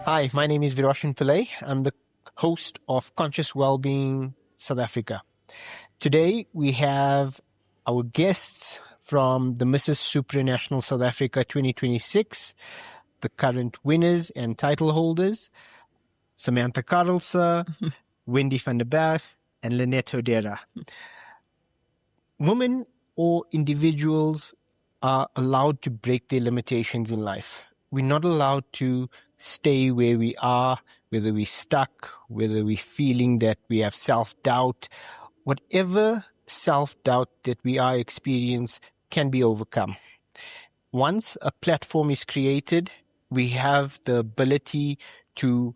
Hi, my name is Viroshan Pillai. I'm the host of Conscious Wellbeing South Africa. Today we have our guests from the Mrs. Supranational South Africa 2026, the current winners and title holders, Samantha Karelse, Wendy van der Berg, and Lynette Hodera. Women or individuals are allowed to break their limitations in life. We're not allowed to stay where we are, whether we're stuck, whether we're feeling that we have self-doubt. Whatever self-doubt that we are experiencing can be overcome. Once a platform is created, we have the ability to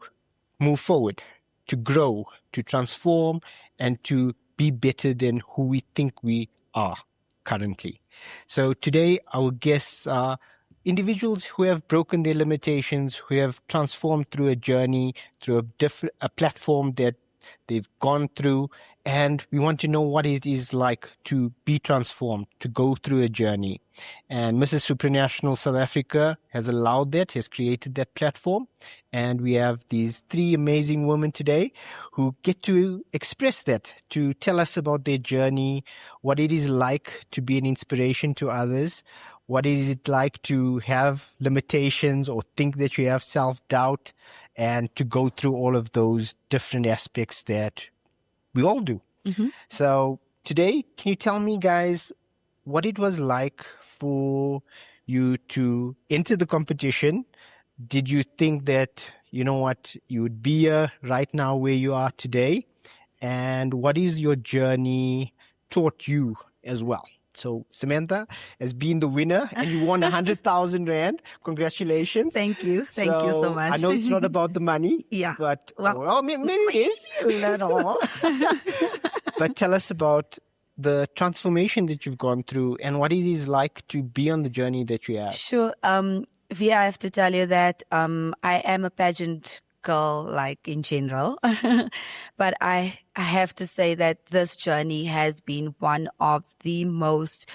move forward, to grow, to transform, and to be better than who we think we are currently. So today our guests are individuals who have broken their limitations, who have transformed through a journey, through a platform that they've gone through, and we want to know what it is like to be transformed, to go through a journey. And Mrs. Supranational South Africa has allowed that, has created that platform, and we have these three amazing women today who get to express that, to tell us about their journey, what it is like to be an inspiration to others, what is it like to have limitations or think that you have self-doubt, and to go through all of those different aspects that we all do. Mm-hmm. So today, can you tell me, guys, what it was like for you to enter the competition? Did you think that, you know what, you would be here right now where you are today? And what is your journey taught you as well? So Samantha has been the winner and you won 100,000 Rand. Congratulations. Thank you. Thank you so much. I know it's not about the money. Yeah. But maybe it is. A little. But tell us about the transformation that you've gone through and what it is like to be on the journey that you have. Sure. Via, I have to tell you that I am a pageant girl, like in general. But I have to say that this journey has been one of the most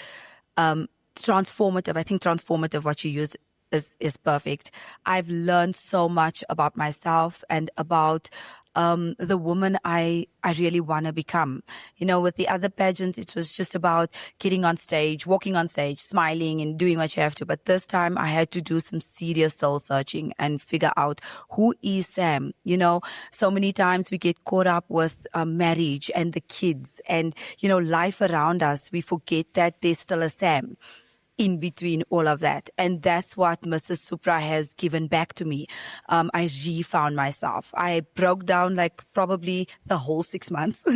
transformative. I think transformative, what you use is perfect. I've learned so much about myself and about the woman I really want to become. You know, with the other pageants, it was just about getting on stage, walking on stage, smiling and doing what you have to. But this time I had to do some serious soul searching and figure out who is Sam. You know, so many times we get caught up with marriage and the kids and, you know, life around us. We forget that there's still a Sam in between all of that. And that's what Mrs. Supra has given back to me. I refound myself. I broke down like probably the whole 6 months,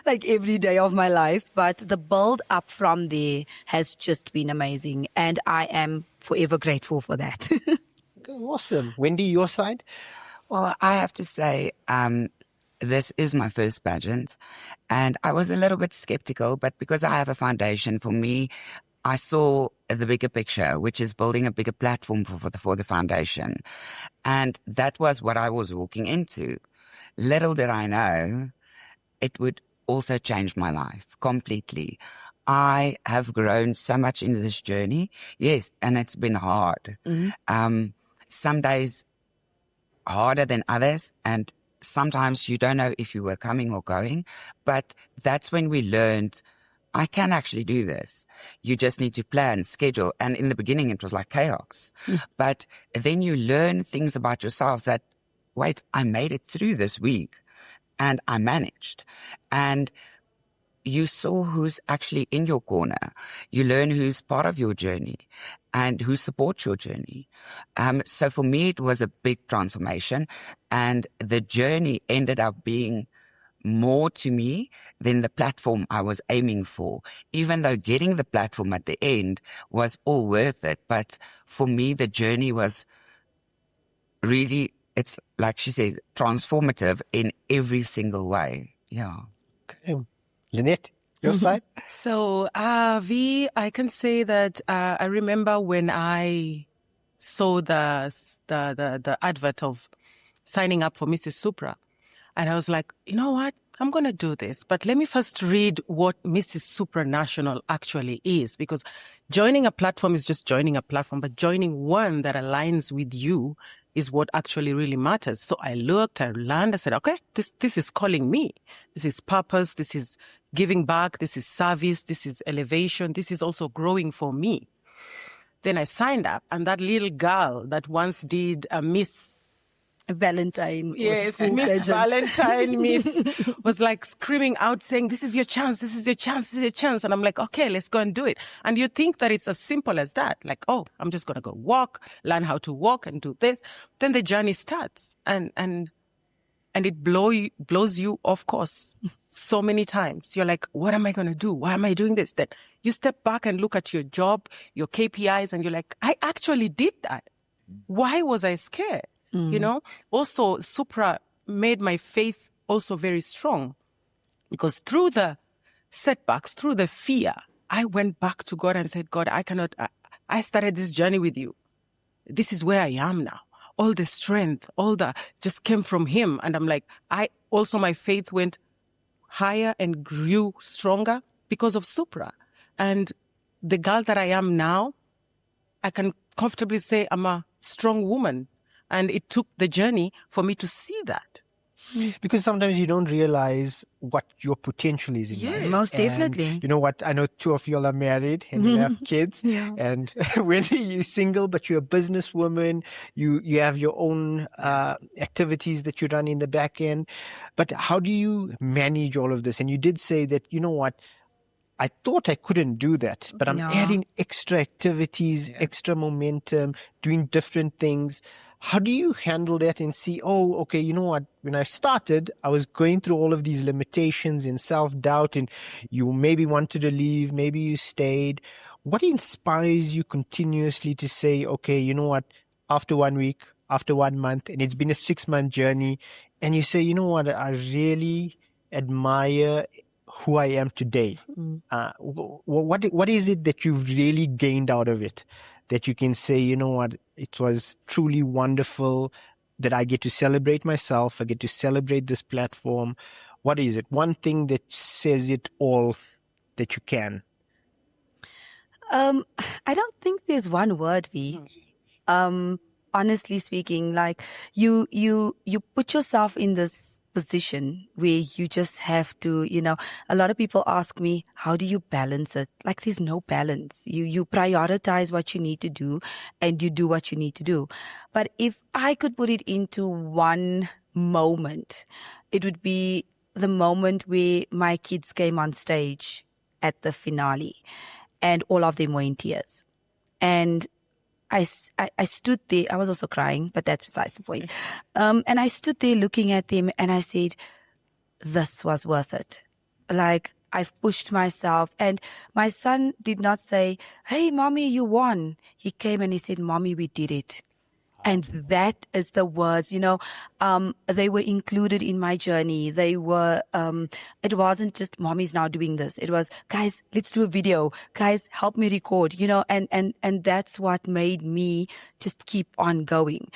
like every day of my life. But the build up from there has just been amazing. And I am forever grateful for that. Awesome. Wendy, your side? Well, I have to say, this is my first pageant. And I was a little bit skeptical, but because I have a foundation, for me, I saw the bigger picture, which is building a bigger platform for the foundation. And that was what I was walking into. Little did I know, it would also change my life completely. I have grown so much in this journey. Yes, and it's been hard. Mm-hmm. Some days harder than others, and sometimes you don't know if you were coming or going. But that's when we learned, I can actually do this. You just need to plan, schedule. And in the beginning, it was like chaos. But then you learn things about yourself that, wait, I made it through this week and I managed. And you saw who's actually in your corner. You learn who's part of your journey and who supports your journey. So for me, it was a big transformation. And the journey ended up being more to me than the platform I was aiming for, even though getting the platform at the end was all worth it. But for me, the journey was really, it's like she says, transformative in every single way. Yeah. Okay. Lynette, your side? So, I can say that I remember when I saw the advert of signing up for Mrs. Supra. And I was like, you know what? I'm going to do this. But let me first read what Mrs. Supranational actually is. Because joining a platform is just joining a platform. But joining one that aligns with you is what actually really matters. So I looked, I learned, I said, okay, this is calling me. This is purpose. This is giving back. This is service. This is elevation. This is also growing for me. Then I signed up, and that little girl that once did a Miss Valentine. Yes, school Miss pageant. Valentine, Miss was like screaming out saying, this is your chance, this is your chance, this is your chance. And I'm like, okay, let's go and do it. And you think that it's as simple as that. Like, oh, I'm just going to go walk, learn how to walk and do this. Then the journey starts and it blows you off course so many times. You're like, what am I going to do? Why am I doing this? Then you step back and look at your job, your KPIs, and you're like, I actually did that. Why was I scared? You know, also Supra made my faith also very strong, because through the setbacks, through the fear, I went back to God and said, God, I started this journey with you. This is where I am now. All the strength, just came from him. And I'm like, my faith went higher and grew stronger because of Supra. And the girl that I am now, I can comfortably say I'm a strong woman. And it took the journey for me to see that. Because sometimes you don't realize what your potential is in Yes. life. Most And definitely. you know what? I know two of you all are married and you have kids. Yeah. And when you're single, but you're a businesswoman, you have your own activities that you run in the back end. But how do you manage all of this? And you did say that, you know what? I thought I couldn't do that, but I'm Yeah. adding extra activities, extra momentum, doing different things. How do you handle that and see, oh, okay, you know what? When I started, I was going through all of these limitations and self-doubt, and you maybe wanted to leave, maybe you stayed. What inspires you continuously to say, okay, you know what? After 1 week, after 1 month, and it's been a 6-month journey, and you say, you know what? I really admire who I am today. What is it that you've really gained out of it? That you can say, you know what, it was truly wonderful that I get to celebrate myself. I get to celebrate this platform. What is it? One thing that says it all that you can. I don't think there's one word, V. Honestly speaking, like you put yourself in this position where you just have to, a lot of people ask me, how do you balance it? Like there's no balance. You prioritize what you need to do and you do what you need to do. But if I could put it into one moment, it would be the moment where my kids came on stage at the finale and all of them were in tears. And I stood there. I was also crying, but that's besides the point. And I stood there looking at them and I said, this was worth it. Like, I've pushed myself. And my son did not say, hey, mommy, you won. He came and he said, mommy, we did it. And that is the words, they were included in my journey. They were, it wasn't just mommy's now doing this. It was, guys, let's do a video. Guys, help me record, and that's what made me just keep on going.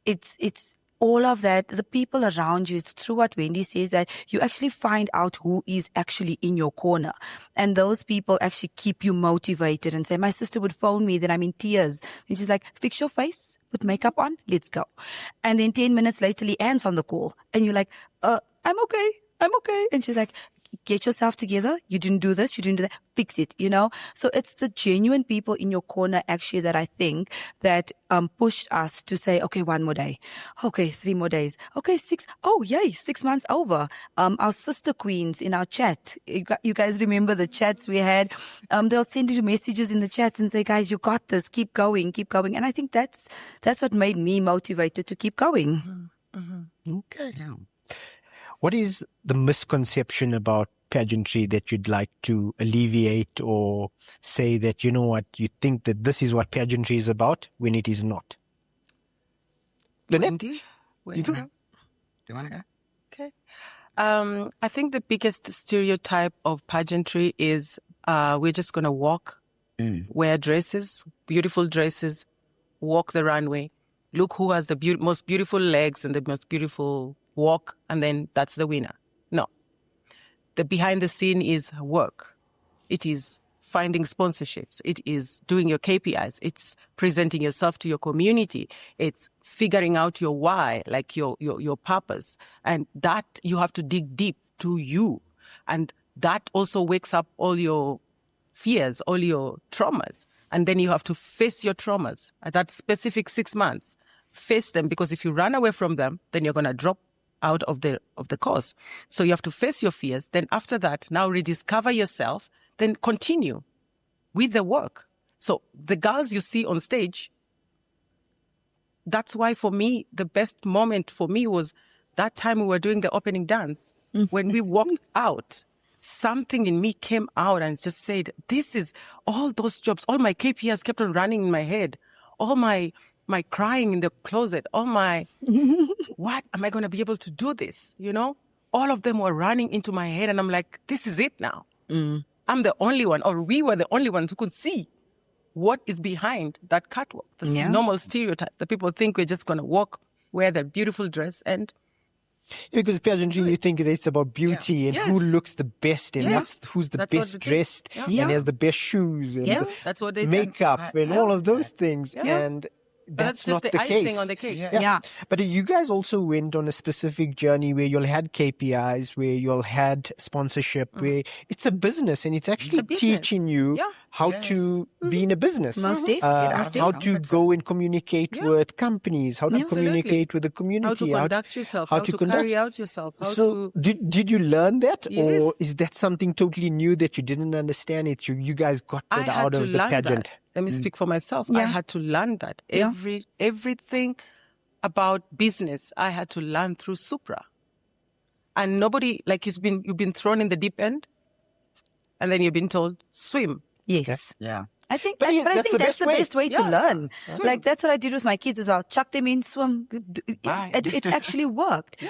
It's all of that, the people around you. It's through what Wendy says that you actually find out who is actually in your corner. And those people actually keep you motivated and say, my sister would phone me, then I'm in tears. And she's like, fix your face, put makeup on, let's go. And then 10 minutes later, Leanne's on the call. And you're like, I'm okay. And she's like, get yourself together. You didn't do this. You didn't do that. Fix it, So it's the genuine people in your corner actually that I think that pushed us to say, okay, 1 more day. Okay, 3 more days. Okay, 6. Oh, yay, 6 months over. Our sister queens in our chat. You guys remember the chats we had? They'll send you messages in the chats and say, guys, you got this. Keep going. And I think that's what made me motivated to keep going. Mm-hmm. Okay. Yeah. What is the misconception about pageantry that you'd like to alleviate or say that, you know what, you think that this is what pageantry is about when it is not? Wendy? You do? Do you want to go? Okay. I think the biggest stereotype of pageantry is we're just going to walk, wear dresses, beautiful dresses, walk the runway, look who has the most beautiful legs and the most beautiful walk, and then that's the winner. No. The behind the scene is work. It is finding sponsorships. It is doing your KPIs. It's presenting yourself to your community. It's figuring out your why, like your purpose. And that you have to dig deep to you. And that also wakes up all your fears, all your traumas. And then you have to face your traumas at that specific 6 months. Face them, because if you run away from them, then you're going to drop out of the course. So you have to face your fears. Then after that, now rediscover yourself, then continue with the work. So the girls you see on stage, that's why for me, the best moment for me was that time we were doing the opening dance. When we walked out, something in me came out and just said, this is all those jobs, all my KPIs kept on running in my head, all my crying in the closet, all my, what am I going to be able to do this? You know, all of them were running into my head and I'm like, this is it now. I'm the only one, or we were the only ones who could see what is behind that catwalk. The normal stereotype that people think we're just going to walk, wear the beautiful dress and... Because pageantry, you think that it's about beauty and who looks the best and who's the best dressed and has the best shoes and that's what they makeup and all of those things. And that's just not the the case. icing on the cake. But you guys also went on a specific journey where you all had KPIs, where you all had sponsorship, where it's a business and it's actually teaching you how to be in a business. Most definitely. How to go and communicate with companies, how to communicate with the community. How to conduct yourself, how to carry out yourself. Did you learn that? Or is that something totally new that you didn't understand? It's you guys got that out of the pageant. Let me speak for myself. I had to learn that. Everything about business, I had to learn through Supra. And nobody, like you've been thrown in the deep end and then you've been told, swim. Yes. Yeah. I think that's the best way to learn. Like that's what I did with my kids as well. Chuck them in, swim. It actually worked.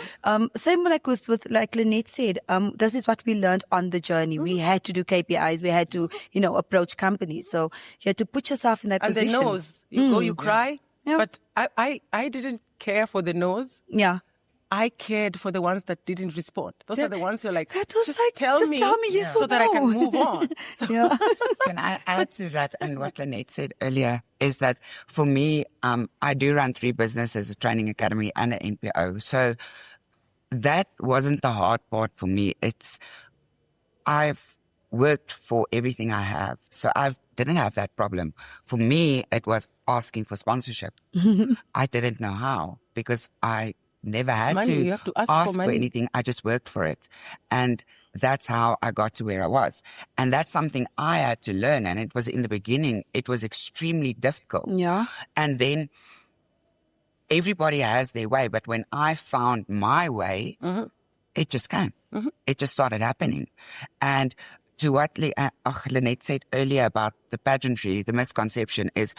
Same like with like Lynette said, this is what we learned on the journey. We had to do KPIs. We had to, approach companies. So you had to put yourself in that position. And the nose, you go, you cry. Yeah. But I didn't care for the nose. Yeah. I cared for the ones that didn't respond. Those are the ones who are like, just tell me yes so that I can move on. Can I add to that? And what Lynette said earlier is that for me, I do run 3 businesses, a training academy and an NPO. So that wasn't the hard part for me. I've worked for everything I have. So I didn't have that problem. For me, it was asking for sponsorship. I didn't know how because I never had you have to ask for anything. I just worked for it. And that's how I got to where I was. And that's something I had to learn. And it was in the beginning, it was extremely difficult. Yeah. And then everybody has their way. But when I found my way, it just came. It just started happening. And to what Lynette said earlier about the pageantry, the misconception is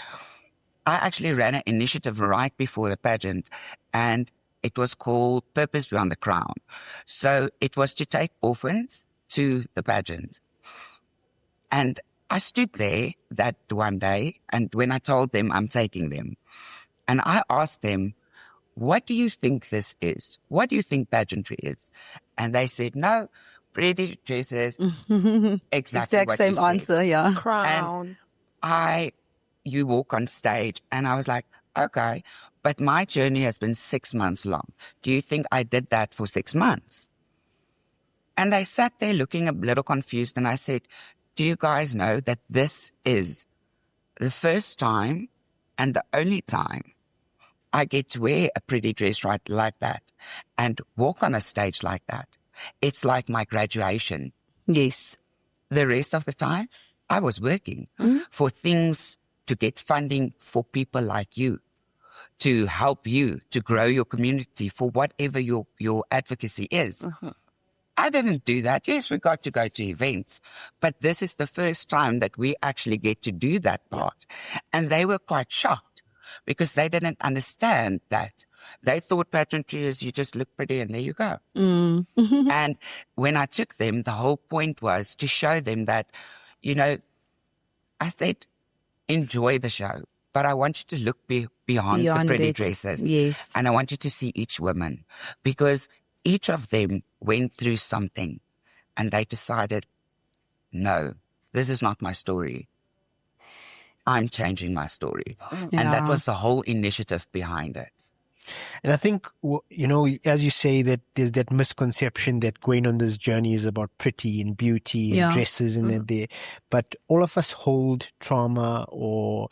I actually ran an initiative right before the pageant, and it was called Purpose Beyond the Crown. So it was to take orphans to the pageant. And I stood there that one day, and when I told them I'm taking them, and I asked them, what do you think this is? What do you think pageantry is? And they said, no, pretty dresses. Exactly what same you answer, yeah. Crown. And you walk on stage, and I was like, okay, but my journey has been 6 months long. Do you think I did that for 6 months? And they sat there looking a little confused, and I said, do you guys know that this is the first time and the only time I get to wear a pretty dress right like that and walk on a stage like that? It's like my graduation. Yes. The rest of the time, I was working for things to get funding for people like you, to help you, to grow your community for whatever your advocacy is. I didn't do that. Yes, we got to go to events, but this is the first time that we actually get to do that part. And they were quite shocked because they didn't understand that. They thought pageantry is you just look pretty and there you go. And when I took them, the whole point was to show them that, I said, enjoy the show, but I want you to look beyond the pretty dresses. Yes. And I want you to see each woman because each of them went through something and they decided, no, this is not my story. I'm changing my story. And that was the whole initiative behind it. And I think, as you say, that there's that misconception that going on this journey is about pretty and beauty and dresses and that there. But all of us hold trauma or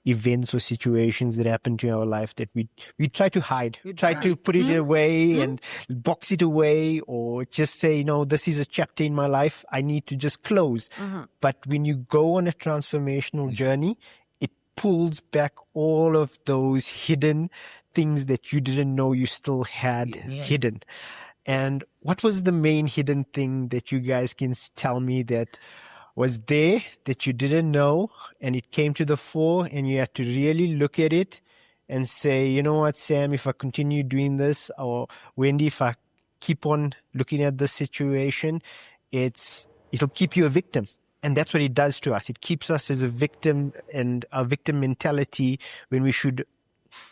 events or situations that happen to our life that we try to hide. We try to put it away and box it away, or just say, this is a chapter in my life. I need to just close. But when you go on a transformational journey, it pulls back all of those hidden things that you didn't know you still had hidden. And what was the main hidden thing that you guys can tell me that was there that you didn't know and it came to the fore and you had to really look at it and say, you know what, Sam, if I continue doing this, or Wendy, if I keep on looking at this situation, it'll keep you a victim. And that's what it does to us. It keeps us as a victim, and a victim mentality, when we should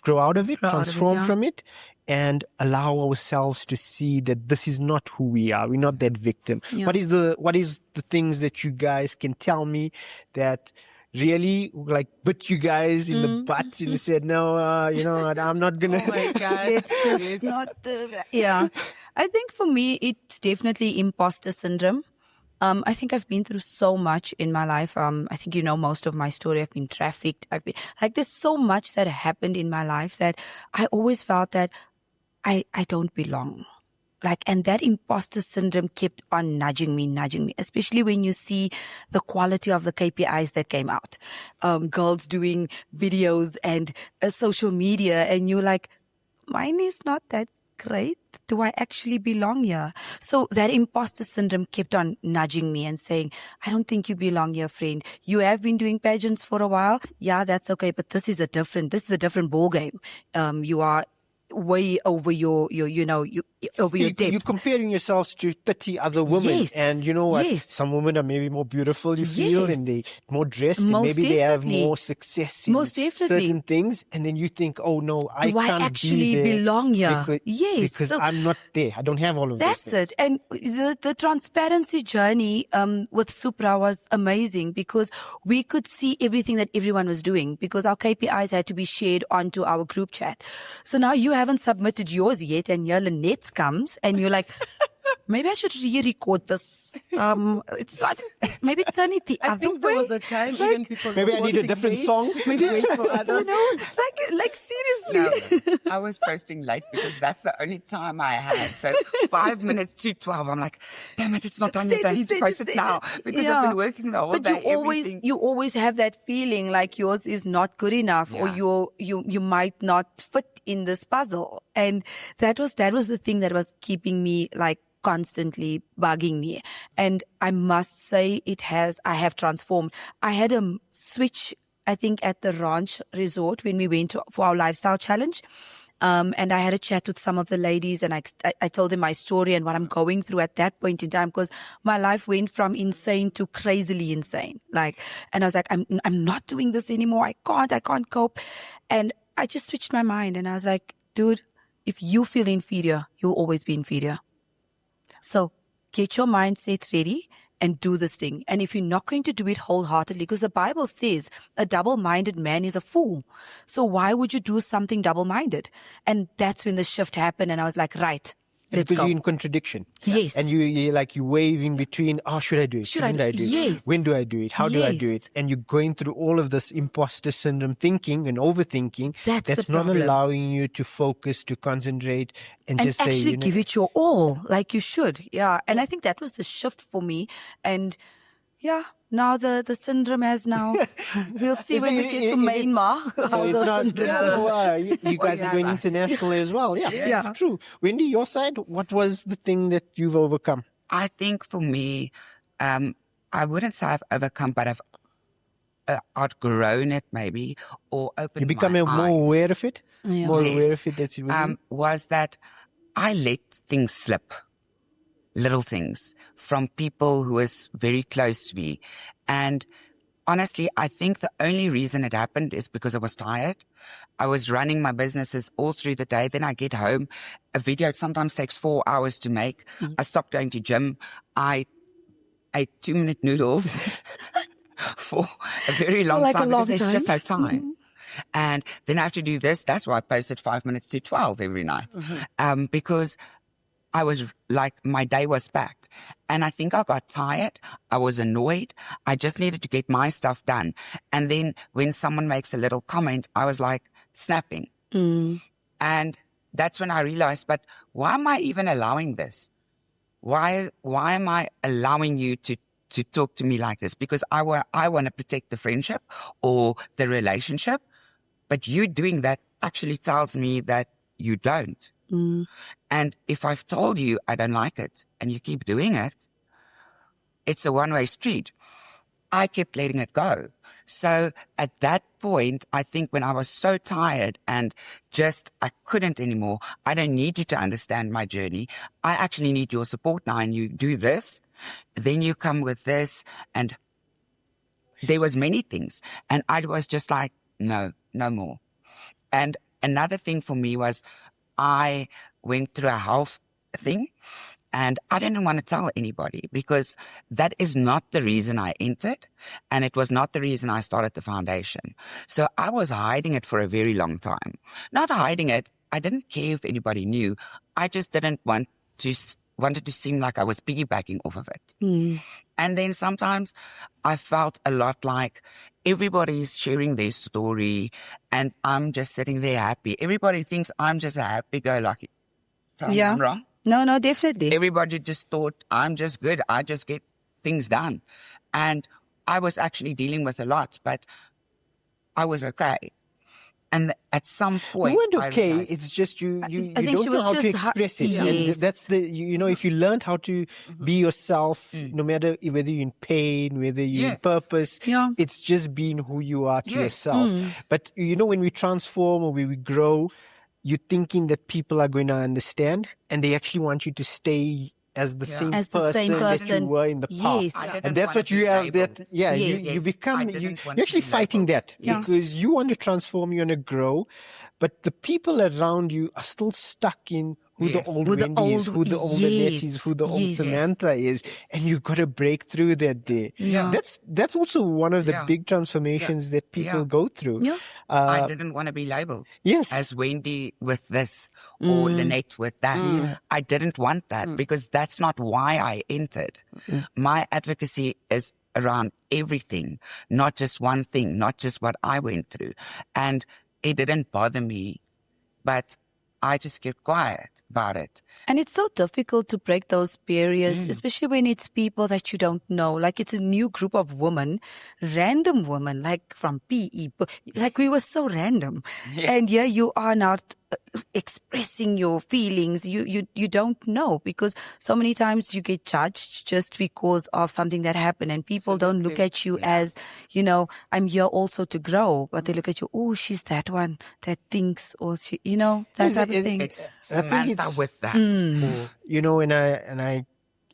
grow out of it, transform from it, and allow ourselves to see that this is not who we are. We're not that victim. Yeah. What is the things that you guys can tell me that really bit you guys in the butt and said, no, I'm not gonna. Oh my God. It's not. I think for me, it's definitely imposter syndrome. I think I've been through so much in my life. I think most of my story. I've been trafficked. There's so much that happened in my life that I always felt that I don't belong. And that imposter syndrome kept on nudging me, especially when you see the quality of the KPIs that came out. Girls doing videos and social media, and you're like, mine is not that great. Do I actually belong here? So that imposter syndrome kept on nudging me and saying, I don't think you belong here, friend. You have been doing pageants for a while. Yeah, that's okay. But this is a different ball game. You are way over your depth. You're comparing yourselves to 30 other women. Yes. And you know what? Yes. Some women are maybe more beautiful, you feel, and they more dressed, and Most maybe they have definitely. more success in Most definitely. certain things. And then you think, oh no, I Do I can't actually be there belong here? because, Yes. because So I'm not there. I don't have all of those that's things. it. And the transparency journey with Supra was amazing, because we could see everything that everyone was doing, because our KPIs had to be shared onto our group chat. So now you haven't submitted yours yet, and here Lynette's comes, and you're like, maybe I should re-record this. It's not. Maybe turn it the I other think way. there was a time even people Maybe I need a different song. Maybe wait for others. Seriously. No, I was posting late because that's the only time I had. So 5 minutes to 12, I'm like, damn it, it's not done yet. I need to post it now because I've been working the whole But day. you always have that feeling like yours is not good enough, or you might not fit in this puzzle. And that was the thing that was keeping me constantly bugging me. And I must say I have transformed. I had a switch, I think, at the ranch resort when we went for our lifestyle challenge. And I had a chat with some of the ladies, and I told them my story and what I'm going through at that point in time, because my life went from insane to crazily insane. And I was like, I'm not doing this anymore. I can't cope. And I just switched my mind, and I was like, dude, if you feel inferior, you'll always be inferior. So get your mindset ready and do this thing. And if you're not going to do it wholeheartedly, because the Bible says a double-minded man is a fool. So why would you do something double-minded? And that's when the shift happened. And I was like, right, let's because go. you're in contradiction. Yes. And you're waving between, should I do it? Shouldn't I do it? Yes. When do I do it? How do I do Yes. it? And you're going through all of this imposter syndrome thinking and overthinking. That's the not problem. allowing you to focus, to concentrate, and just actually say, give it your all, like you should. Yeah. And I think that was the shift for me. And now the syndrome has now. We'll see when we get to Myanmar. So it's not, you guys are going international as well. Yeah, it's true. Wendy, your side, what was the thing that you've overcome? I think for me, I wouldn't say I've overcome, but I've outgrown it maybe, or opened You become my more eyes. aware of it? Yeah. More Yes. aware of it that's with you? Was that I let things slip, little things, from people who was very close to me. And honestly, I think the only reason it happened is because I was tired. I was running my businesses all through the day. Then I get home. A video sometimes takes 4 hours to make. I stopped going to gym. I ate 2-minute noodles for a very long like a time long because there's just no time. time. And then I have to do this. That's why I posted 5 minutes to 12 every night. Because I was like, my day was packed. And I think I got tired. I was annoyed. I just needed to get my stuff done. And then when someone makes a little comment, I was like snapping. And that's when I realized, but why am I even allowing this? Why am I allowing you to talk to me like this? Because I want to protect the friendship or the relationship. But you doing that actually tells me that you don't. And if I've told you I don't like it and you keep doing it, it's a one-way street. I kept letting it go. So at that point, I think when I was so tired and just I couldn't anymore, I don't need you to understand my journey. I actually need your support now. And you do this, then you come with this. And there was many things. And I was just like, no more. And another thing for me was I went through a health thing. And I didn't want to tell anybody because that is not the reason I entered. And it was not the reason I started the foundation. So I was hiding it for a very long time. Not hiding it. I didn't care if anybody knew. I just didn't wanted to seem like I was piggybacking off of it. And then sometimes I felt a lot like everybody's sharing their story and I'm just sitting there happy. Everybody thinks I'm just a happy-go-lucky. Tell me I'm wrong. No, definitely. Everybody just thought I'm just good. I just get things done. And I was actually dealing with a lot, but I was okay. And at some point, you weren't I okay. realized, It's just you I think don't she know was how to just express it. yes. And that's if you learned how to be yourself, no matter whether you're in pain, whether you're in purpose, it's just being who you are to yourself. But when we transform or when we grow, you're thinking that people are going to understand and they actually want you to stay as the same person that you were in the past. And that's what you have that, you become, you're actually fighting that because you want to transform, you want to grow, but the people around you are still stuck in who the old Wendy is, who the old Annette is, who the old Samantha is, and you've got to break through that day. That's also one of the big transformations that people go through. I didn't want to be labeled as Wendy with this or Lynette with that. I didn't want that because that's not why I entered. My advocacy is around everything, not just one thing, not just what I went through. And it didn't bother me, but I just kept quiet about it. And it's so difficult to break those barriers, especially when it's people that you don't know. Like it's a new group of women, random women, like from PE. Like we were so random. And you are not expressing your feelings. You don't know because so many times you get judged just because of something that happened and people don't look at you as, I'm here also to grow, but they look at you, oh, she's that one that thinks or she, that type of thing. It's Samantha with that. And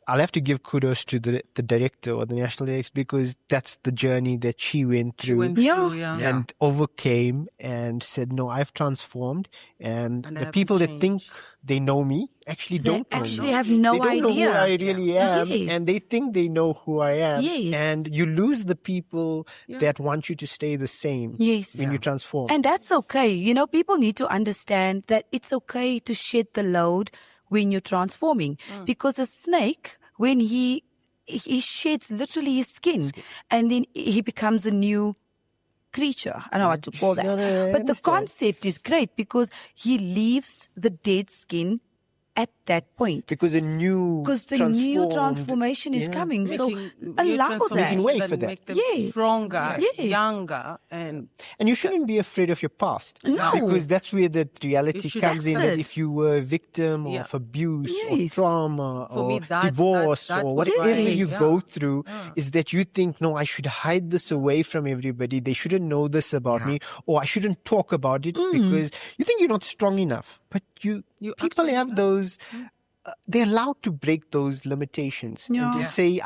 I'll have to give kudos to the director or the national director because that's the journey that she went through and overcame and said, no, I've transformed. And the people that think they know me actually don't know me. Have no idea. They don't know who I really am. Yes. And they think they know who I am. Yes. And you lose the people that want you to stay the same when you transform. And that's okay. People need to understand that it's okay to shed the load when you're transforming. Because a snake, when he sheds literally his skin and then he becomes a new creature. I don't know what to call that. But the concept is great because he leaves the dead skin at that point. Because the new transformation is coming. So allow that. Making way for that. Make them stronger, younger. And you shouldn't be afraid of your past. No. Because that's where the reality comes in. That if you were a victim of abuse or trauma or divorce or whatever you go through, is that you think, no, I should hide this away from everybody. They shouldn't know this about me, or I shouldn't talk about it because you think you're not strong enough. But people have those, they're allowed to break those limitations and to say,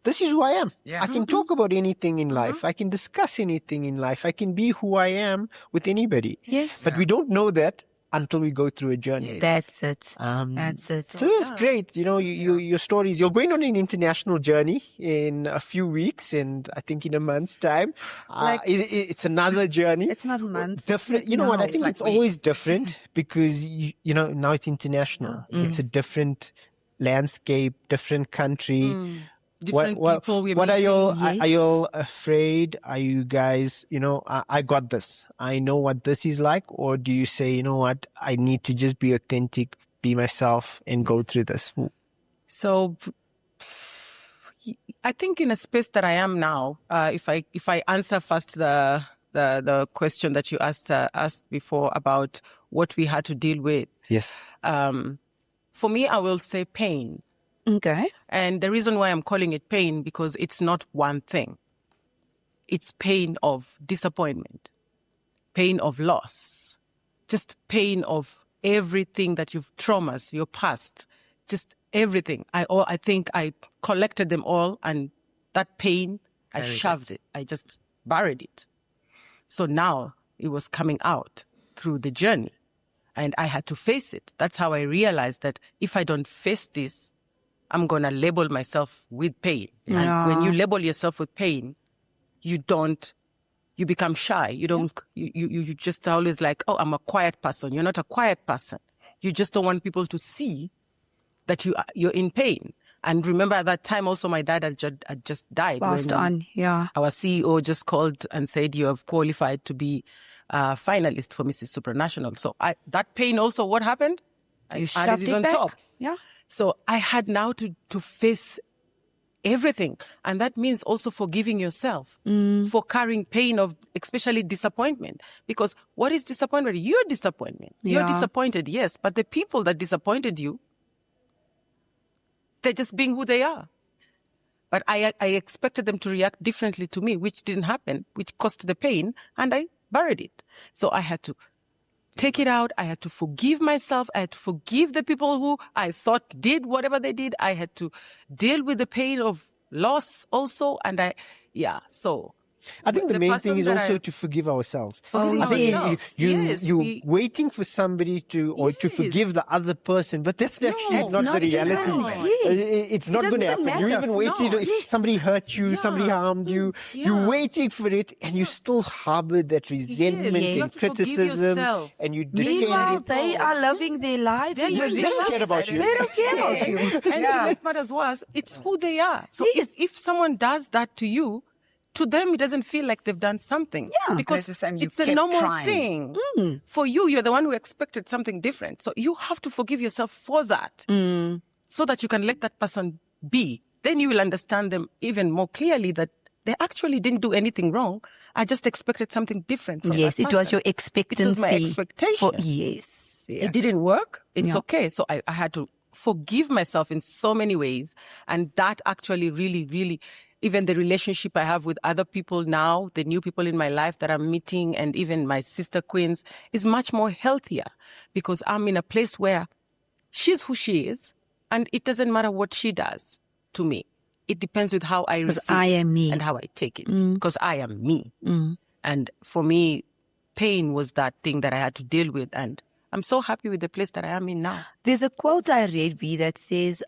this is who I am. I can talk about anything in life. I can discuss anything in life. I can be who I am with anybody. Yes. But we don't know that until we go through a journey. That's it. That's it. So it's great. Your stories. You're going on an international journey in a few weeks, and I think in a month's time, it's another journey. It's not months. Different. You know what? I think it's always different because now it's international. It's a different landscape, different country. Different people. What are you afraid? Are you guys, I got this. I know what this is like. Or do you say, you know what, I need to just be authentic, be myself and go through this? So I think in a space that I am now, if I answer first the question that you asked before about what we had to deal with. Yes. For me, I will say pain. Okay. And the reason why I'm calling it pain, because it's not one thing. It's pain of disappointment, pain of loss, just pain of everything that you've traumas, your past, just everything. I think I collected them all, and that pain, I shoved it. I just buried it. So now it was coming out through the journey, and I had to face it. That's how I realized that if I don't face this, I'm going to label myself with pain. Yeah. And when you label yourself with pain, you become shy. You don't, you just always like, oh, I'm a quiet person. You're not a quiet person. You just don't want people to see that you're in pain. And remember at that time also my dad had just died. Passed on, yeah. Our CEO just called and said, you have qualified to be a finalist for Mrs. Supranational. So that pain also, what happened? You shoved it back? Top. Yeah. So I had now to face everything. And that means also forgiving yourself for carrying pain of especially disappointment. Because what is disappointment? You're disappointment. Yeah. You're disappointed, yes. But the people that disappointed you, they're just being who they are. But I expected them to react differently to me, which didn't happen, which caused the pain, and I buried it. So I had to take it out. I had to forgive myself. I had to forgive the people who I thought did whatever they did. I had to deal with the pain of loss also. And so I think the main thing is also to forgive ourselves. Forgive ourselves. You're waiting for somebody to forgive the other person, but that's actually not the reality. It's not going to happen. You even waited if somebody hurt you, somebody harmed you. You're waiting for it, and you still harbor that resentment and criticism, and you defend Meanwhile, it. they are loving their lives. They don't care about you. They don't care about you. And to make matters worse, it's who they are. So if someone does that to you, to them, it doesn't feel like they've done something. Yeah. Because it's a normal thing. For you, you're the one who expected something different. So you have to forgive yourself for that. So that you can let that person be. Then you will understand them even more clearly that they actually didn't do anything wrong. I just expected something different from Yes, that it was person. your expectancy. It was my expectation. Yes. Yeah. It didn't work. It's okay. So I had to forgive myself in so many ways. And that actually really, really, even the relationship I have with other people now, the new people in my life that I'm meeting, and even my sister queens, is much more healthier because I'm in a place where she's who she is, and it doesn't matter what she does to me. It depends with how I receive I am me. and how I take it, because I am me. And for me, pain was that thing that I had to deal with, and I'm so happy with the place that I am in now. There's a quote I read, V, that says,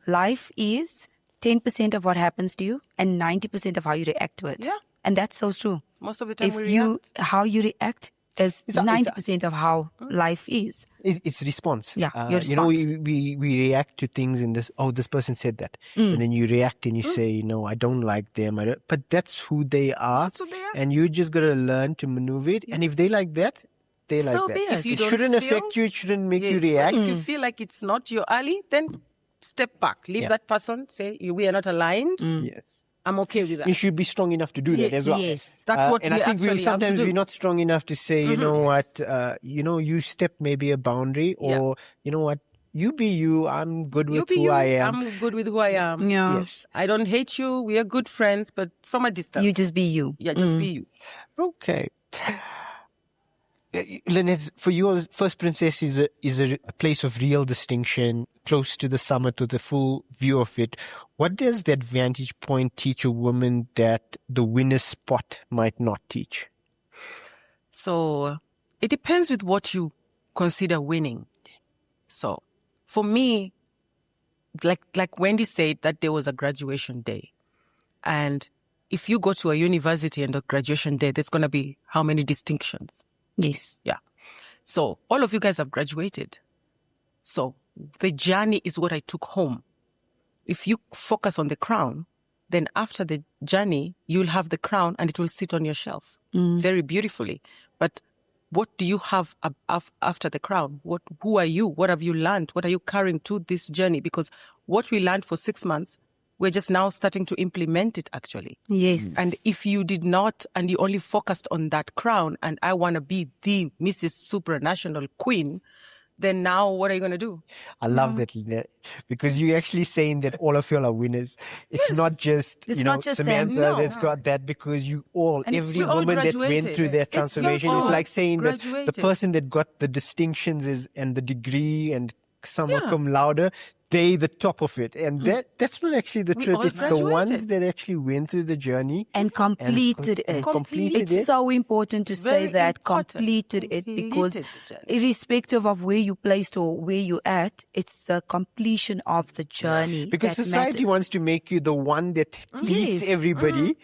life is 10% of what happens to you and 90% of how you react to it. Yeah. And that's so true. Most of the time we react. How you react is 90% of how life is. It's response. Yeah, your response. We react to things in this, this person said that. And then you react and you say, no, I don't like them. But that's who they are. That's who they are. And you just got to learn to maneuver it. And if they like that, they like So that. be it. If you It don't shouldn't feel- affect you. It shouldn't make you react. If you feel like it's not your alley, then step back. Leave that person. Say, we are not aligned. Yes. I'm okay with that. You should be strong enough to do that as well. Yes. That's what and we I think actually have to sometimes do. we're not strong enough to say, you know what, you step maybe a boundary, or you know what, you be you. I'm good with who I am. I'm good with who I am. Yeah. Yes. I don't hate you. We are good friends, but from a distance. You just be you. Yeah, just be you. Okay. Lynette, for you, First Princess is a place of real distinction, close to the summit with the full view of it. What does that vantage point teach a woman that the winner's spot might not teach? So it depends with what you consider winning. So for me, like Wendy said, that day was a graduation day. And if you go to a university and a graduation day, there's going to be how many distinctions? Yes. Yeah. So all of you guys have graduated. So the journey is what I took home. If you focus on the crown, then after the journey, you'll have the crown and it will sit on your shelf very beautifully. But what do you have after the crown? Who are you? What have you learned? What are you carrying to this journey? Because what we learned for 6 months, we're just now starting to implement it actually. Yes. And if you did not, and you only focused on that crown, and I want to be the Mrs. Supranational Queen, then now what are you going to do? I love that, Lynette, because you're actually saying that all of you are winners. It's not just, It's you know, not just Samantha them. that's got that, because you all, And every you all woman that went graduated. through that It's transformation, so it's like saying that the graduated. person that got the distinctions and the degree and somewhat Yeah. cum laude, they the top of it. And that's not actually the We truth. all It's the ones graduated. that actually went through the journey. And completed and it. completed It's it. so important to say Very that important. completed it, because Completed the journey. irrespective of where you placed or where you at, it's the completion of the journey. Because that society matters. wants to make you the one that beats Yes. everybody.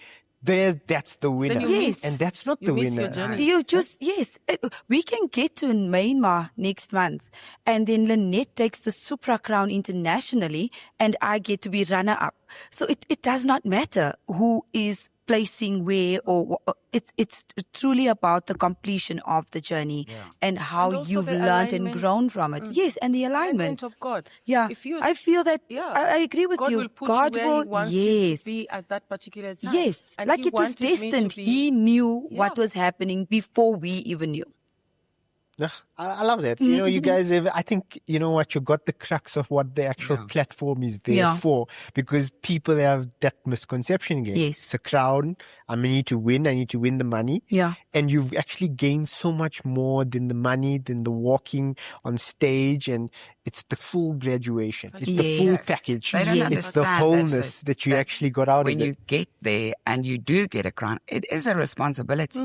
That's the winner. you Yes. And that's not you the miss your winner. journey. Do you just, yes, we can get to Myanmar next month, and then Lynette takes the Supra crown internationally, and I get to be runner up. So it does not matter who is placing where, or it's truly about the completion of the journey and how And also you've the learned and alignment. grown from it. Yes, and the alignment. Of God. Yeah, If you, I feel that. yeah. I agree with God you. will put God you where will, He wants yes, you to be at that particular time. yes, And like He it was wanted me to destined. be- He knew what Yeah. was happening before we even knew. Yeah, I love that. You know, you guys have, I think, you know what, you got the crux of what the actual platform is there Yeah. for, because people have that misconception again. Yes. It's a crown. I need to win the money. Yeah. And you've actually gained so much more than the money, than the walking on stage. And it's the full graduation. It's the full Yes. package. They don't Yes. It's the understand wholeness that you that actually got out when of it. you get there and you do get a crown, it is a responsibility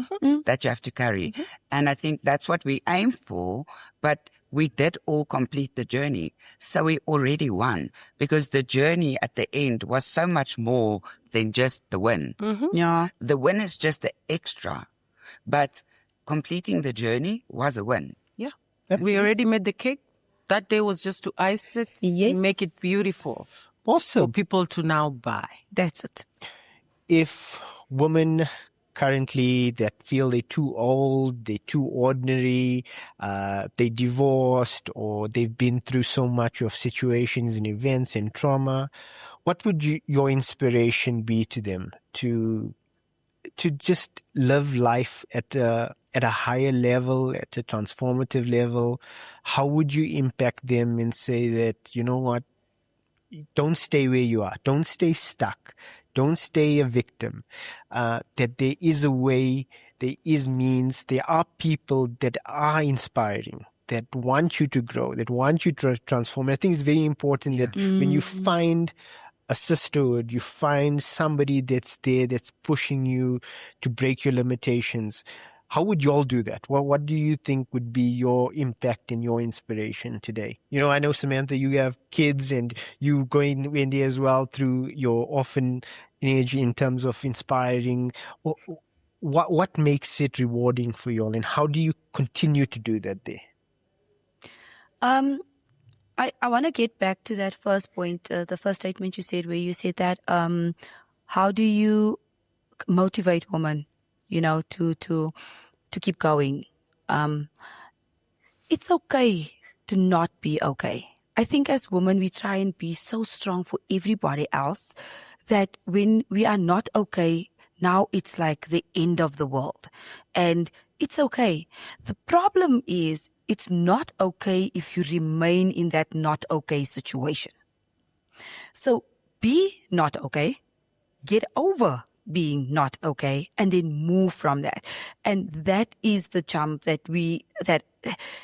that you have to carry. And I think that's what we aim for, but we did all complete the journey. So we already won, because the journey at the end was so much more than just the win. Yeah. The win is just the extra, but completing the journey was a win. Yeah. We already made the cake. That day was just to ice it, Yes. make it beautiful for Awesome. people to now buy. That's it. If women currently that feel they're too old, they're too ordinary, they divorced, or they've been through so much of situations and events and trauma, what would your inspiration be to them to just live life at a higher level, at a transformative level? How would you impact them and say that, you know what, don't stay where you are, don't stay stuck, don't stay a victim, that there is a way, there is means, there are people that are inspiring, that want you to grow, that want you to transform. I think it's very important that when you find a sisterhood, you find somebody that's there, that's pushing you to break your limitations. How would you all do that? What do you think would be your impact and your inspiration today? You know, I know, Samantha, you have kids, and you going, Wendy, as well, through your orphan energy in terms of inspiring. What makes it rewarding for you all, and how do you continue to do that there? I want to get back to that first point, the first statement you said, where you said that how do you motivate women, you know, to keep going? It's okay to not be okay. I think as women, we try and be so strong for everybody else that when we are not okay, now it's like the end of the world. And it's okay. The problem is, it's not okay if you remain in that not okay situation. So be not okay, get over being not okay, and then move from that. And that is the jump that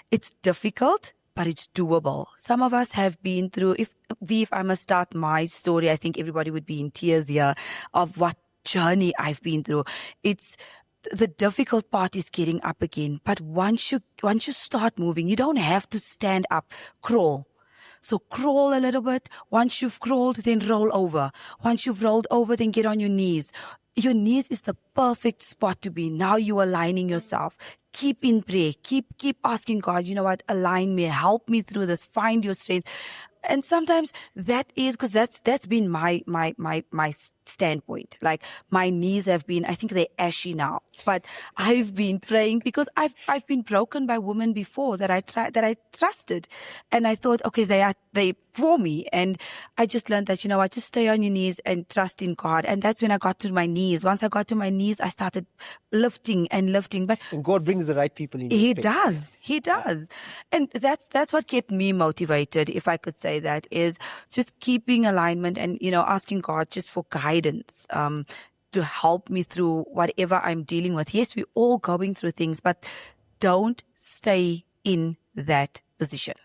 it's difficult, but it's doable. Some of us have been through, if I must start my story, I think everybody would be in tears here of what journey I've been through. the difficult part is getting up again. But once you start moving, you don't have to stand up, crawl. So crawl a little bit. Once you've crawled, then roll over. Once you've rolled over, then get on your knees. Your knees is the perfect spot to be. Now you are aligning yourself. Keep in prayer. Keep asking God, you know what, align me, help me through this, find your strength. And sometimes that is, because that's been my standpoint. Like, my knees have been, I think they're ashy now, but I've been praying because I've been broken by women before that I trusted, and I thought, okay, they for me, and I just learned that, you know what, just stay on your knees and trust in God. And that's when I got to my knees. Once I got to my knees, I started lifting, but and God brings the right people in. He does. And that's what kept me motivated, if I could say that, is just keeping alignment and, you know, asking God just for guidance, to help me through whatever I'm dealing with. Yes, we're all going through things, but don't stay in that position.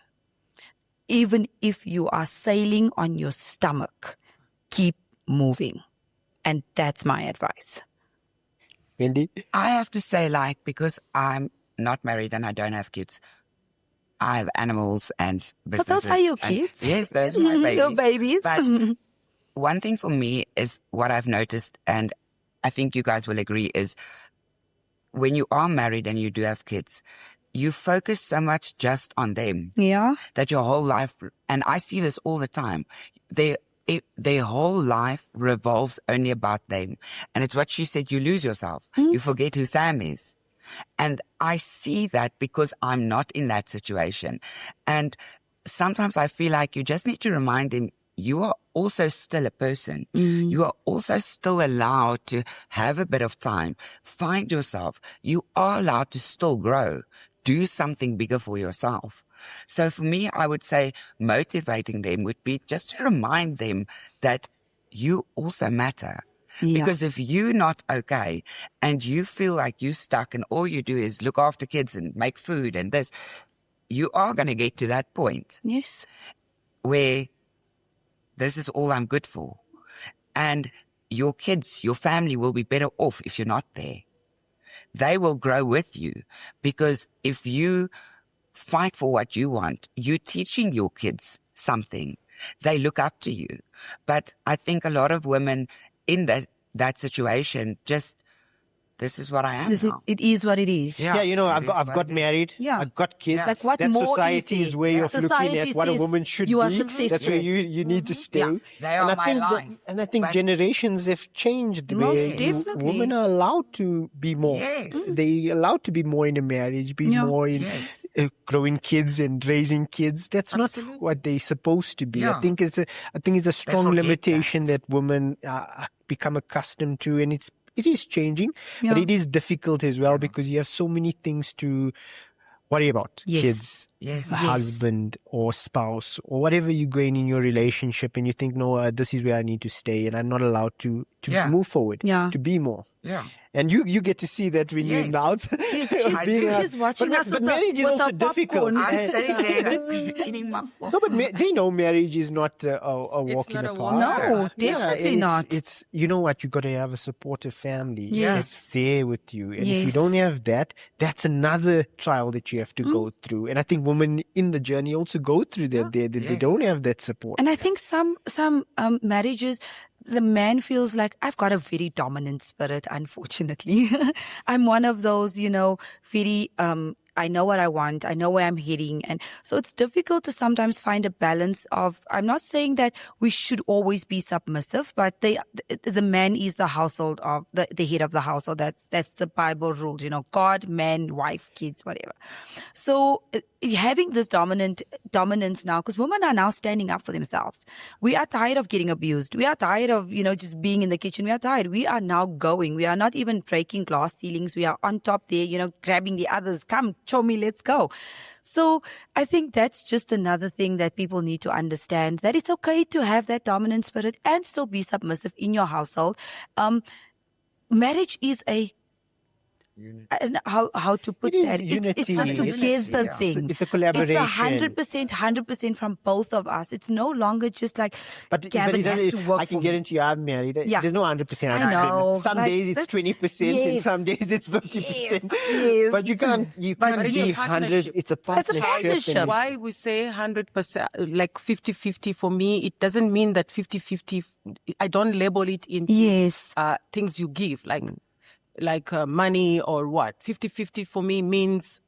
Even if you are sailing on your stomach, keep moving. And that's my advice. Wendy? I have to say, like, because I'm not married and I don't have kids, I have animals and businesses. But those are your kids. Yes, those are my babies. Your babies. But one thing for me is what I've noticed, and I think you guys will agree, is when you are married and you do have kids, you focus so much just on them. Yeah. That your whole life, and I see this all the time, their whole life revolves only about them. And it's what she said, you lose yourself. You forget who Sam is. And I see that because I'm not in that situation. And sometimes I feel like you just need to remind them, you are also still a person. You are also still allowed to have a bit of time. Find yourself. You are allowed to still grow. Do something bigger for yourself. So for me, I would say motivating them would be just to remind them that you also matter. Yeah. Because if you're not okay and you feel like you're stuck and all you do is look after kids and make food and this, you are going to get to that point. Yes. Where this is all I'm good for. And your kids, your family will be better off if you're not there. They will grow with you, because if you fight for what you want, you're teaching your kids something. They look up to you. But I think a lot of women in that situation just, this is what I am now. It is what it is. Yeah, you know, I've got married. Yeah. I've got kids. Like, what That's more society's is there? way of Society looking at what a says woman should you are be. successful. That's where you need to stay. Yeah, they are my life. And I think But generations have changed. Most Where definitely. women are allowed to be more. Yes. They're allowed to be more in a marriage, be more in growing kids and raising kids. That's Absolutely. not what they're supposed to be. Yeah. I think it's a strong forget limitation that. that women become accustomed to, and it is changing, but it is difficult as well because you have so many things to worry about. Yes. Kids, Yes. a husband or spouse or whatever you're going in your relationship, and you think, no, this is where I need to stay and I'm not allowed to move forward, to be more. Yeah. And you get to see that when you're out. She's watching us but with marriage is with also her difficult. popcorn. I'm sitting there eating my No, but they know marriage is not a walk in not the a park. walk. No, definitely not. It's you know what, you got to have a supportive family Yes. that's there with you, and if you Yes. don't have that, that's another trial that you have to go through. And I think women in the journey also go through that. They don't have that support. And I think some marriages, the man feels like, I've got a very dominant spirit, unfortunately. I'm one of those, very, I know what I want. I know where I'm heading. And so it's difficult to sometimes find a balance of, I'm not saying that we should always be submissive, but the man is the household of the head of the household. That's the Bible rules, God, man, wife, kids, whatever. So having this dominance now, because women are now standing up for themselves. We are tired of getting abused. We are tired of, just being in the kitchen. We are tired. We are now going. We are not even breaking glass ceilings. We are on top there, grabbing the others. Come, show me, let's go. So I think that's just another thing that people need to understand, that it's okay to have that dominant spirit and still be submissive in your household. Marriage is a and how to put It is that. unity. It's a together It's- thing. It's a collaboration. It's 100% from both of us. It's no longer just like Gavin it has doesn't, to work I can for guarantee you, I'm married. Yeah. There's no 100%. I know. Some Like, days it's that's- 20% and yes. some days it's 50%. Yes. But you can't But it's be a 100. partnership. It's a partnership. partnership. and Why we say 100%, like 50-50 for me, it doesn't mean that 50-50, I don't label it into Yes. things you give, like money or what. 50-50 for me means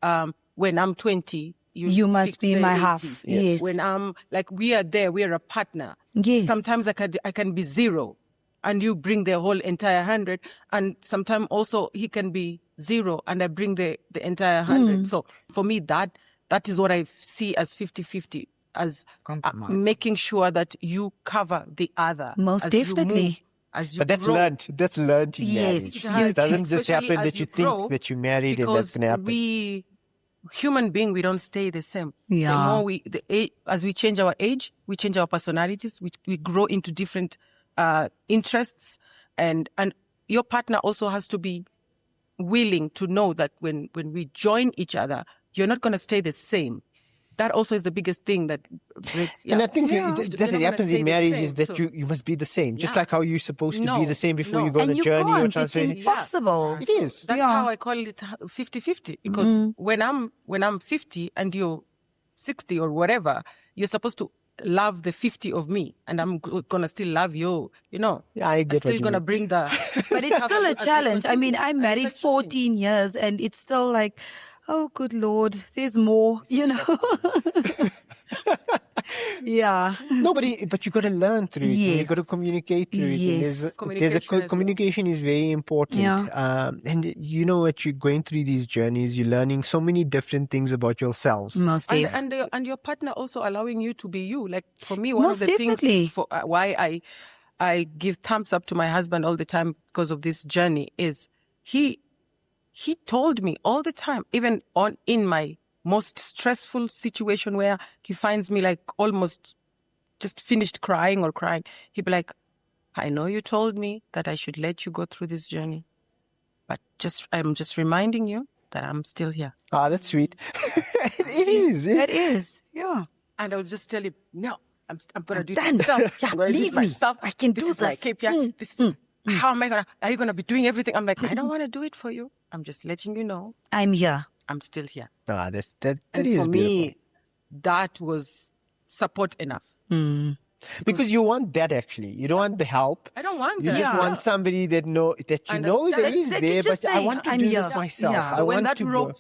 when I'm 20, You must fix be the my 80. half. Yes. When I'm like, we are there, we are a partner. Yes. Sometimes I can be 0 and you bring the whole entire 100. And sometimes also he can be 0 and I bring the entire 100. So for me, that is what I see as 50-50, as Compromise. making sure that you cover the other. Most as you definitely. move, as you But that's grow. learned. That's learned in Yes. marriage. You- It doesn't just Especially happen as that you grow, think that you're married and that's because going to happen. we human being, we don't stay the same. Yeah. The more as we change our age, we change our personalities, we grow into different interests, and your partner also has to be willing to know that when we join each other, you're not going to stay the same. That also is the biggest thing that breaks. And I think You're not that gonna happens stay in the marriage same. is that So- you must be the same. Just Yeah. like how you're supposed to be No, the same before no. you go on And a you journey or can't. It's transfer. impossible. It is. That's Yeah. how I call it 50-50. Because when I'm 50 and you're 60 or whatever, you're supposed to love the 50 of me, and I'm gonna still love you. Yeah, I I'm get what still you gonna mean. bring the. But it's still a as we challenge. I mean, continue. I'm And married it's a challenge. 14 years and it's still like, oh, good Lord, there's more, Yeah. No, but you got to learn through it. And you Yes. got to communicate through it. Yes. And Communication as well. communication is very important. Yeah. And you know what? You're going through these journeys. You're learning so many different things about yourselves. Most def. And your partner also allowing you to be you. Like for me, one Most of the definitely. things for why I give thumbs up to my husband all the time because of this journey is he told me all the time, even in my most stressful situation where he finds me like almost just finished crying, he'd be like, I know you told me that I should let you go through this journey, but I'm just reminding you that I'm still here. Ah, that's sweet. It is. It is. Yeah. And I would just tell him, no, I'm going to do done. it myself. Yeah, I'm gonna do it leave me. myself. I can This do is my this. KPI. This is, how am I going to, are you going to be doing everything? I'm like, I don't want to do it for you. I'm just letting you know I'm here. I'm still here. Ah, that And is for beautiful. me, that was support enough. Because you want that actually. You don't want the help. I don't want You that. just want somebody that you know that Understand. is That there, can just but I say, want to "I'm do here." this myself. Yeah. I So when want that to rope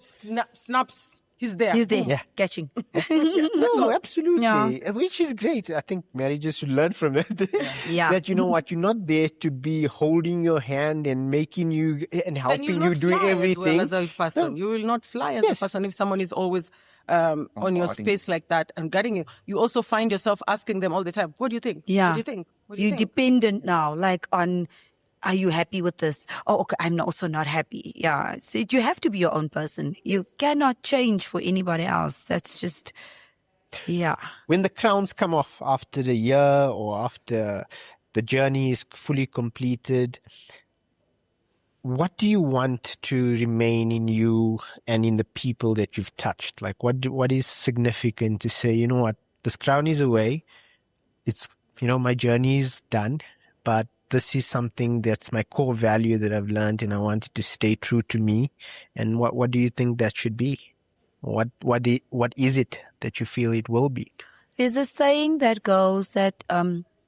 snaps, he's there. He's there. Yeah. Catching. No, absolutely. Yeah. Which is great. I think marriages should learn from it. Yeah. That you know what, you're not there to be holding your hand and making you and Then helping you'll you not do fly everything. as well as a person. No. You will not fly as Yes. a person if someone is always on your Bombarding space like that and guiding you. You also find yourself asking them all the time, what do you think? Yeah. What do you think? What do you You're think? dependent now, like on, are you happy with this? Oh, okay, I'm also not happy. Yeah. So you have to be your own person. You cannot change for anybody else. That's just, yeah. When the crowns come off after the year or after the journey is fully completed, what do you want to remain in you and in the people that you've touched? Like what is significant to say, you know what, this crown is away. It's, my journey is done, but this is something that's my core value that I've learned and I want it to stay true to me. And what do you think that should be? What is it that you feel it will be? There's a saying that goes that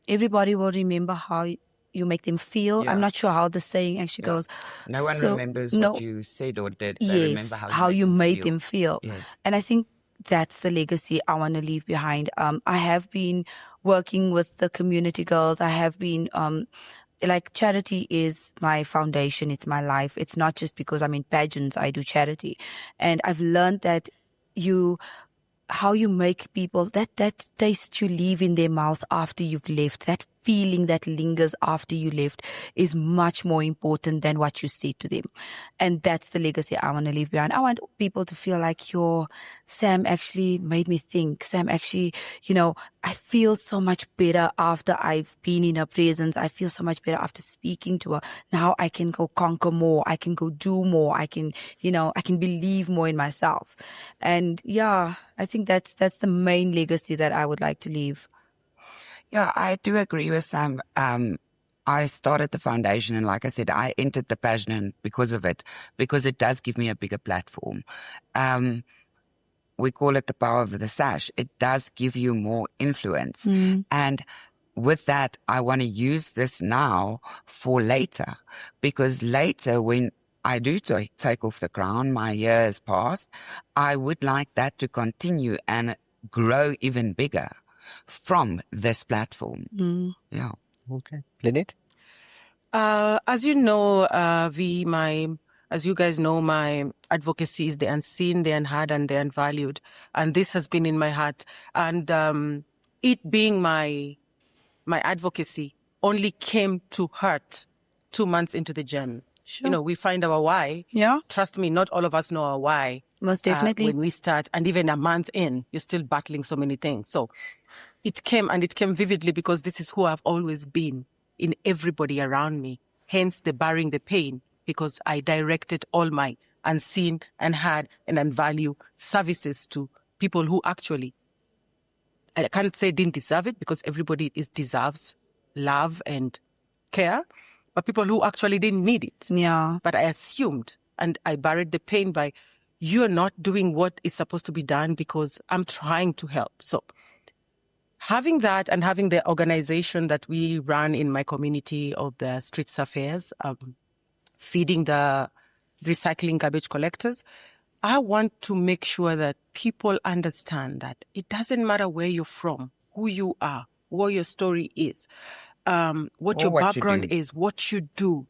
everybody will remember how you make them feel. Yeah. I'm not sure how the saying actually goes. No one So, remembers no- what you said or did. They Yes, remember how you made them feel. Yes. And I think that's the legacy I want to leave behind. I have been working with the community girls. I have been, charity is my foundation. It's my life. It's not just because I'm in pageants, I do charity. And I've learned that how you make people, that taste you leave in their mouth after you've left, that feeling that lingers after you left is much more important than what you said to them. And that's the legacy I want to leave behind. I want people to feel like, Sam actually made me think. Sam actually, I feel so much better after I've been in her presence. I feel so much better after speaking to her. Now I can go conquer more. I can go do more. I can, I can believe more in myself. And yeah, I think that's the main legacy that I would like to leave. Yeah, I do agree with Sam. I started the foundation, and like I said, I entered the pageant because of it, because it does give me a bigger platform. We call it the power of the sash. It does give you more influence. And with that, I want to use this now for later, because later when I do take off the crown, my year has passed, I would like that to continue and grow even bigger from this platform. Yeah. Okay. Lynette? As you know, as you guys know, my advocacy is the unseen, the unheard, and the unvalued. And this has been in my heart. And it being my advocacy only came to hurt 2 months into the journey. Sure. We find our why. Yeah. Trust me, not all of us know our why. Most definitely. When we start, and even a month in, you're still battling so many things. So it came vividly because this is who I've always been in everybody around me. Hence the bearing the pain, because I directed all my unseen, unheard, and unvalued services to people who actually, I can't say didn't deserve it, because everybody deserves love and care, but people who actually didn't need it. Yeah. But I assumed, and I buried the pain by, you're not doing what is supposed to be done because I'm trying to help. So having that, and having the organization that we run in my community of the Streets Affairs, feeding the recycling garbage collectors, I want to make sure that people understand that it doesn't matter where you're from, who you are, what your story is, what your background is, what you do.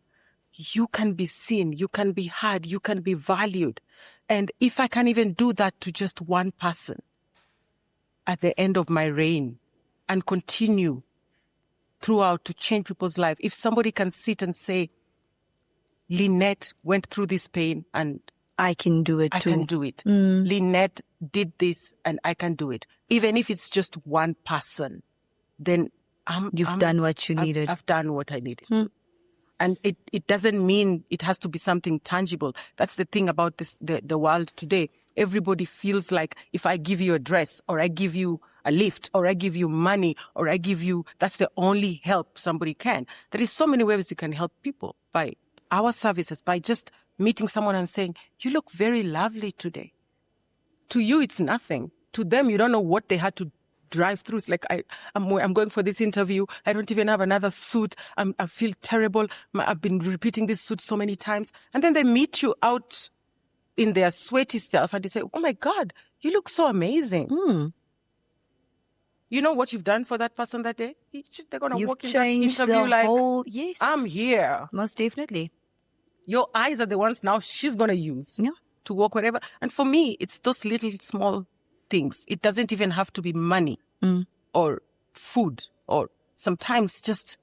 You can be seen, you can be heard, you can be valued. And if I can even do that to just one person at the end of my reign and continue throughout to change people's life, if somebody can sit and say, Lynette went through this pain and I can do it too. I can do it. Lynette did this and I can do it. Even if it's just one person, then You've done what you needed. I've done what I needed. And it doesn't mean it has to be something tangible. That's the thing about the world today. Everybody feels like if I give you a dress, or I give you a lift, or I give you money, or I give you, that's the only help somebody can. There is so many ways you can help people by our services, by just meeting someone and saying, you look very lovely today. To you, it's nothing. To them, you don't know what they had to drive through. It's like, I'm going for this interview. I don't even have another suit. I feel terrible. I've been repeating this suit so many times. And then they meet you out in their sweaty self and they say, oh my God, you look so amazing. You know what you've done for that person that day? They're going to walk in that interview like, yes, I'm here. Most definitely. Your eyes are the ones now she's going to use to walk wherever. And for me, it's those little small things. It doesn't even have to be money or food, or sometimes just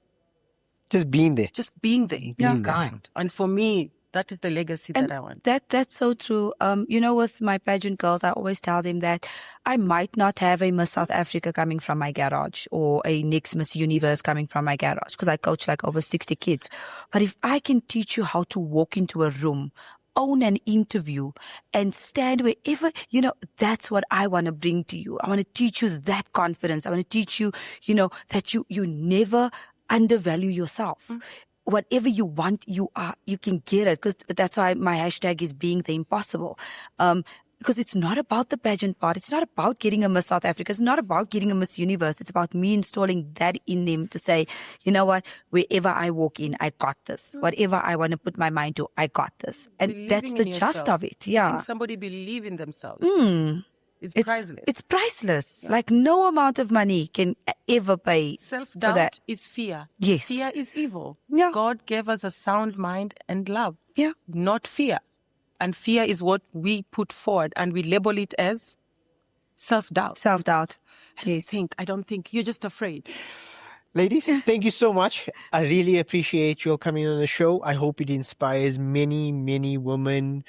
being there. Just being there. Being kind. And for me, that is the legacy that I want. That's so true. With my pageant girls, I always tell them that I might not have a Miss South Africa coming from my garage, or a next Miss Universe coming from my garage, because I coach like over 60 kids. But if I can teach you how to walk into a room, own an interview, and stand wherever, that's what I want to bring to you. I want to teach you that confidence. I want to teach you, that you never undervalue yourself. Whatever you want, you can get it. Because that's why my hashtag is being the impossible. Because it's not about the pageant part. It's not about getting a Miss South Africa. It's not about getting a Miss Universe. It's about me installing that in them to say, you know what, wherever I walk in, I got this. Whatever I want to put my mind to, I got this. And Believing that's the in gist yourself. of it. Yeah. Making somebody believe in themselves. It's priceless. It's priceless. Like no amount of money can ever pay for that. Self-doubt is fear. Yes. Fear is evil. Yeah. God gave us a sound mind and love. Yeah. Not fear. And fear is what we put forward, and we label it as self-doubt. Self-doubt. I don't think. You're just afraid. Ladies, thank you so much. I really appreciate you all coming on the show. I hope it inspires many, many women,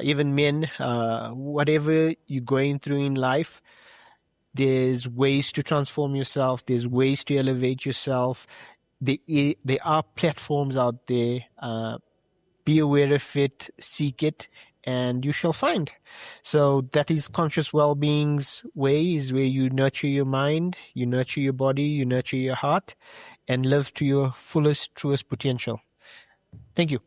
even men, whatever you're going through in life. There's ways to transform yourself. There's ways to elevate yourself. There are platforms out there. Be aware of it, seek it, and you shall find. So that is Conscious Wellbeing's way, is where you nurture your mind, you nurture your body, you nurture your heart, and live to your fullest, truest potential. Thank you.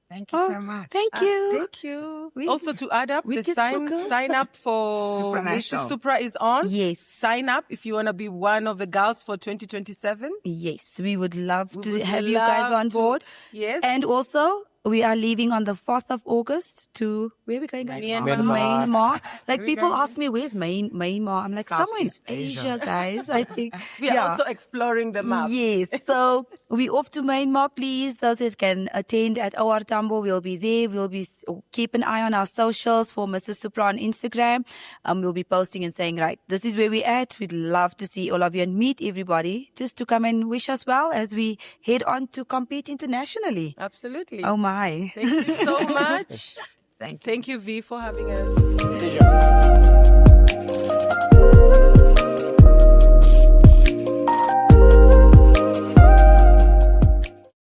Thank you so much. Thank you. Thank you. Also, to add up, we the can still go. sign up for Supranational. Mrs. Supra is on. Yes. Sign up if you want to be one of the girls for 2027. Yes, we would love We to would have you guys love on to- board. Yes. And also, we are leaving on the 4th of August to, where are we going, guys? Myanmar. Myanmar. Like, we people going? ask me, where's Myanmar? I'm like, somewhere in Southeast Asia, Asia. guys. I think. We are also exploring the map. Yes. So, we off to Myanmar, please. Those that can attend at OR Tambo, we'll be there. We'll be, keep an eye on our socials for Mrs. Supra on Instagram. We'll be posting and saying, right, this is where we're at. We'd love to see all of you and meet everybody just to come and wish us well as we head on to compete internationally. Absolutely. Oh my. Thank you so much. Thank you. Thank you, V, for having us.